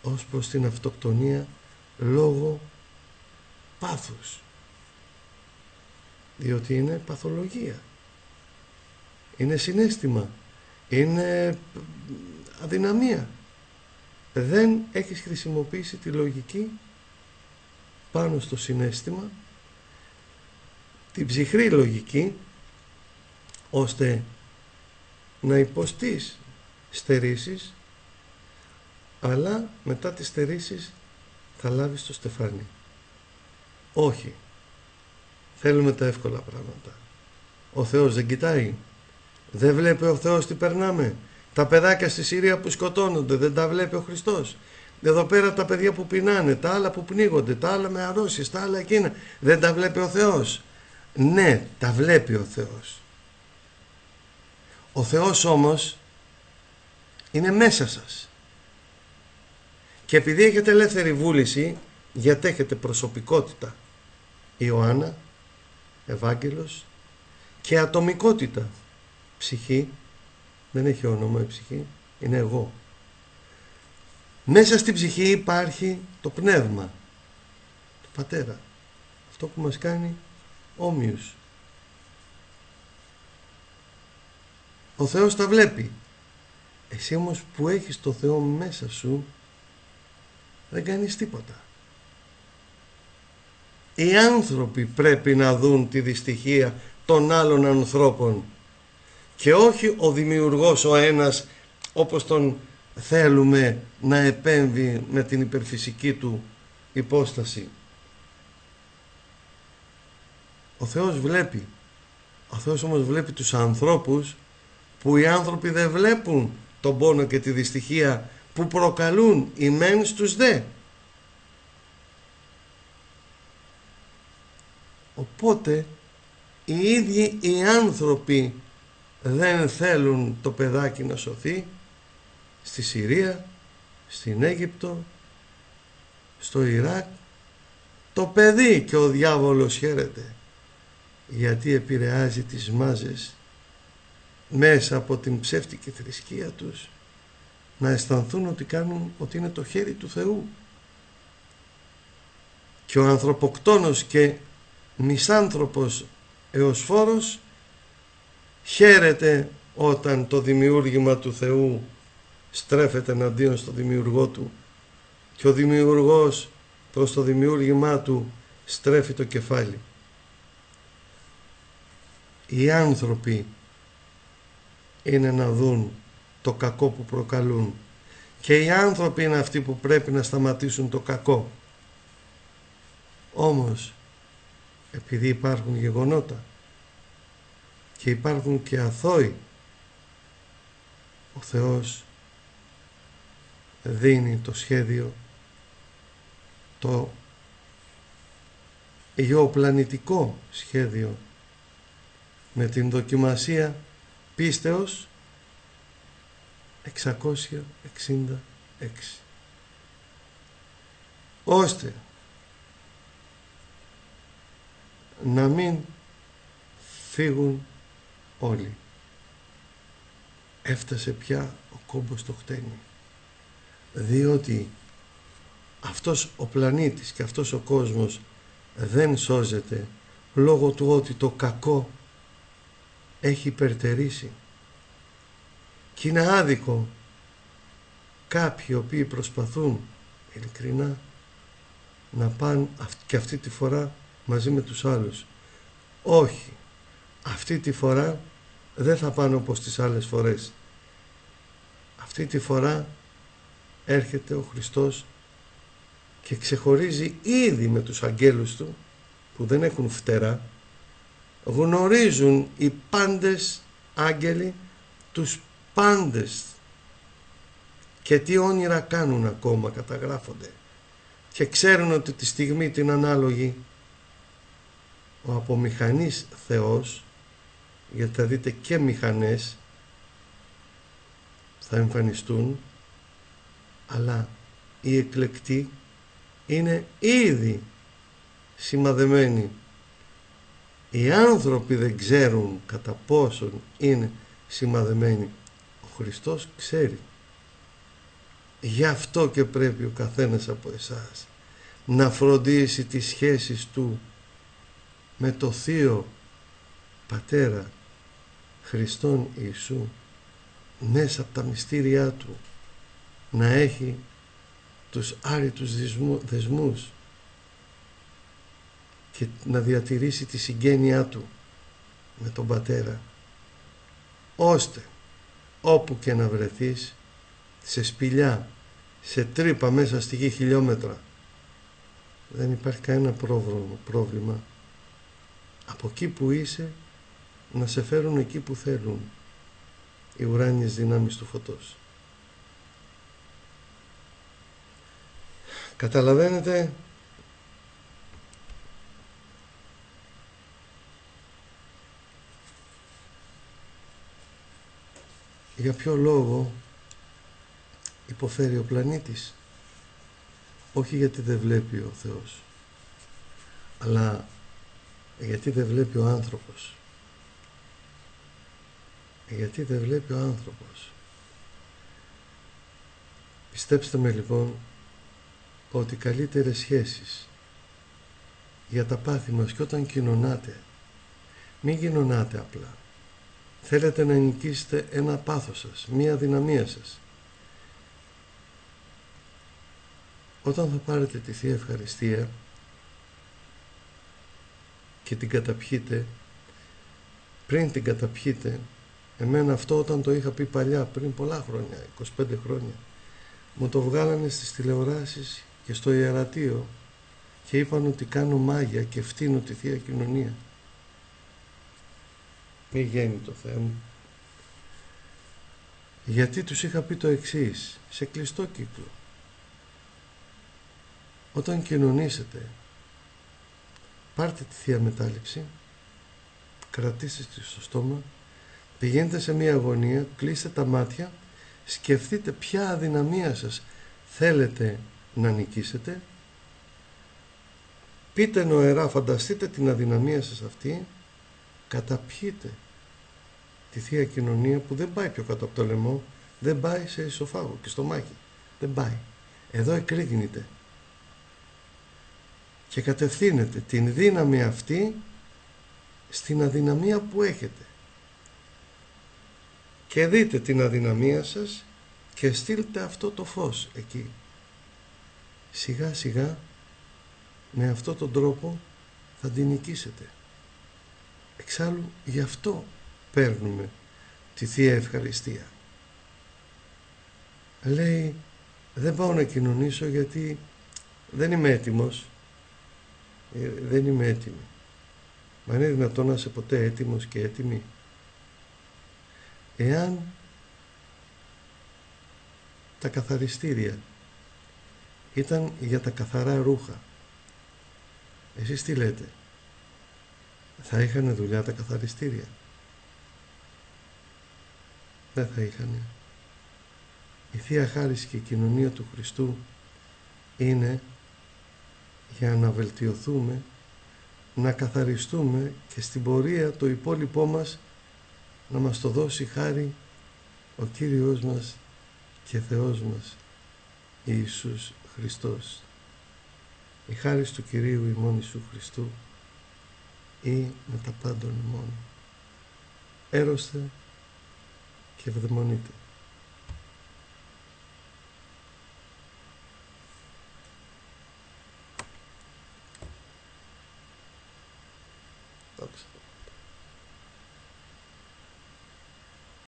ως προς την αυτοκτονία λόγω πάθους, διότι είναι παθολογία, είναι συναίσθημα, είναι αδυναμία. Δεν έχεις χρησιμοποιήσει τη λογική πάνω στο συναίσθημα, την ψυχρή λογική, ώστε να υποστείς στερήσεις, αλλά μετά τις στερήσεις θα λάβεις το στεφάνι. Όχι, θέλουμε τα εύκολα πράγματα. Ο Θεός δεν κοιτάει, δεν βλέπει ο Θεός τι περνάμε? Τα παιδάκια στη Συρία που σκοτώνονται, δεν τα βλέπει ο Χριστός? Εδώ πέρα τα παιδιά που πεινάνε, τα άλλα που πνίγονται, τα άλλα με αρρώσεις, τα άλλα εκείνα, δεν τα βλέπει ο Θεός? Ναι, τα βλέπει ο Θεός. Ο Θεός όμως είναι μέσα σας. Και επειδή έχετε ελεύθερη βούληση, γιατί έχετε προσωπικότητα, Ιωάννα, Ευάγγελος, και ατομικότητα, ψυχή, δεν έχει όνομα η ψυχή, είναι εγώ. Μέσα στην ψυχή υπάρχει το πνεύμα του Πατέρα, αυτό που μας κάνει όμοιους. Ο Θεός τα βλέπει. Εσύ όμως που έχεις το Θεό μέσα σου, δεν κάνεις τίποτα. Οι άνθρωποι πρέπει να δουν τη δυστυχία των άλλων ανθρώπων και όχι ο δημιουργός ο ένας, όπως τον θέλουμε να επέμβει με την υπερφυσική του υπόσταση. Ο Θεός βλέπει. Ο Θεός όμως βλέπει τους ανθρώπους, που οι άνθρωποι δεν βλέπουν τον πόνο και τη δυστυχία που προκαλούν οι μεν στους δε. Οπότε οι ίδιοι οι άνθρωποι δεν θέλουν το παιδάκι να σωθεί στη Συρία, στην Αίγυπτο, στο Ιράκ. Το παιδί, και ο διάβολος χαίρεται, γιατί επηρεάζει τις μάζες μέσα από την ψεύτικη θρησκεία τους να αισθανθούν ότι είναι το χέρι του Θεού. Και ο ανθρωποκτόνος και μισάνθρωπος εωσφόρος χαίρεται όταν το δημιούργημα του Θεού στρέφεται εναντίον στο δημιουργό του και ο δημιουργός προς το δημιούργημά του στρέφει το κεφάλι. Οι άνθρωποι είναι να δουν το κακό που προκαλούν και οι άνθρωποι είναι αυτοί που πρέπει να σταματήσουν το κακό. Όμως επειδή υπάρχουν γεγονότα και υπάρχουν και αθώοι, ο Θεός δίνει το σχέδιο, το γεωπλανητικό σχέδιο, με την δοκιμασία πίστεως 666, ώστε να μην φύγουν όλοι. Έφτασε πια ο κόμπος στο χτένι, διότι αυτός ο πλανήτης και αυτός ο κόσμος δεν σώζεται λόγω του ότι το κακό έχει υπερτερήσει. Και είναι άδικο κάποιοι οποίοι προσπαθούν ειλικρινά να πάνε και αυτή τη φορά μαζί με τους άλλους. Όχι, αυτή τη φορά δεν θα πάνε όπως τις άλλες φορές. Αυτή τη φορά έρχεται ο Χριστός και ξεχωρίζει ήδη με τους αγγέλους του που δεν έχουν φτερά. Γνωρίζουν οι πάντες άγγελοι τους πάντες και τι όνειρα κάνουν ακόμα καταγράφονται και ξέρουν ότι τη στιγμή την ανάλογη ο απομηχανής Θεός, γιατί θα δείτε και μηχανές θα εμφανιστούν, αλλά οι εκλεκτοί είναι ήδη σημαδεμένοι. Οι άνθρωποι δεν ξέρουν κατά πόσον είναι σημαδεμένοι. Ο Χριστός ξέρει. Γι' αυτό και πρέπει ο καθένας από εσάς να φροντίσει τις σχέσεις του με το Θείο Πατέρα Χριστόν Ιησού, μέσα από τα μυστήριά του να έχει τους άρρητους δεσμούς και να διατηρήσει τη συγγένειά του με τον Πατέρα, ώστε όπου και να βρεθείς, σε σπηλιά, σε τρύπα μέσα στη γη χιλιόμετρα, δεν υπάρχει κανένα πρόβλημα. Από εκεί που είσαι να σε φέρουν εκεί που θέλουν οι ουράνιες δυνάμεις του φωτός. Καταλαβαίνετε, για ποιο λόγο υποφέρει ο πλανήτης? Όχι γιατί δεν βλέπει ο Θεός, αλλά γιατί δεν βλέπει ο άνθρωπος. Γιατί δεν βλέπει ο άνθρωπος. Πιστέψτε με λοιπόν ότι καλύτερες σχέσεις για τα πάθη μας, και όταν κοινωνάτε, μην κοινωνάτε απλά. Θέλετε να νικήσετε ένα πάθος σας, μία αδυναμία σας. Όταν θα πάρετε τη Θεία Ευχαριστία και την καταπιείτε, πριν την καταπιείτε, εμένα αυτό όταν το είχα πει παλιά, πριν πολλά χρόνια, 25 χρόνια, μου το βγάλανε στις τηλεοράσεις και στο ιερατείο και είπαν ότι κάνω μάγια και φτύνω τη Θεία Κοινωνία. Μη γίνει το Θεέ μου. Γιατί τους είχα πει το εξής, σε κλειστό κύκλο. Όταν κοινωνήσετε, πάρτε τη Θεία Μετάληψη, κρατήστε τη στο στόμα, πηγαίνετε σε μια αγωνία, κλείστε τα μάτια, σκεφτείτε ποια αδυναμία σας θέλετε να νικήσετε, πείτε νοερά, φανταστείτε την αδυναμία σας αυτή, καταπιείτε τη Θεία Κοινωνία που δεν πάει πιο κάτω από το λαιμό, δεν πάει σε ισοφάγο και στομάχι, δεν πάει. Εδώ εκρήγνεται και κατευθύνετε την δύναμη αυτή στην αδυναμία που έχετε. Και δείτε την αδυναμία σας και στείλτε αυτό το φως εκεί. Σιγά σιγά με αυτόν τον τρόπο θα την νικήσετε. Εξάλλου γι' αυτό παίρνουμε τη Θεία Ευχαριστία. Λέει, δεν πάω να κοινωνήσω γιατί δεν είμαι έτοιμος. Δεν είμαι έτοιμη. Μα είναι δυνατόν να είσαι ποτέ έτοιμος και έτοιμη? Εάν τα καθαριστήρια ήταν για τα καθαρά ρούχα, εσείς τι λέτε? Θα είχανε δουλειά τα καθαριστήρια? Δεν θα είχανε. Η Θεία Χάρις και η κοινωνία του Χριστού είναι για να βελτιωθούμε, να καθαριστούμε και στην πορεία το υπόλοιπό μας να μας το δώσει χάρη ο Κύριος μας και Θεός μας Ιησούς Χριστός. Η χάρις του Κυρίου ημών Ιησού Χριστού ή με τα πάντων ημών. Έρωστε και ευδαιμονείτε. Δόξα.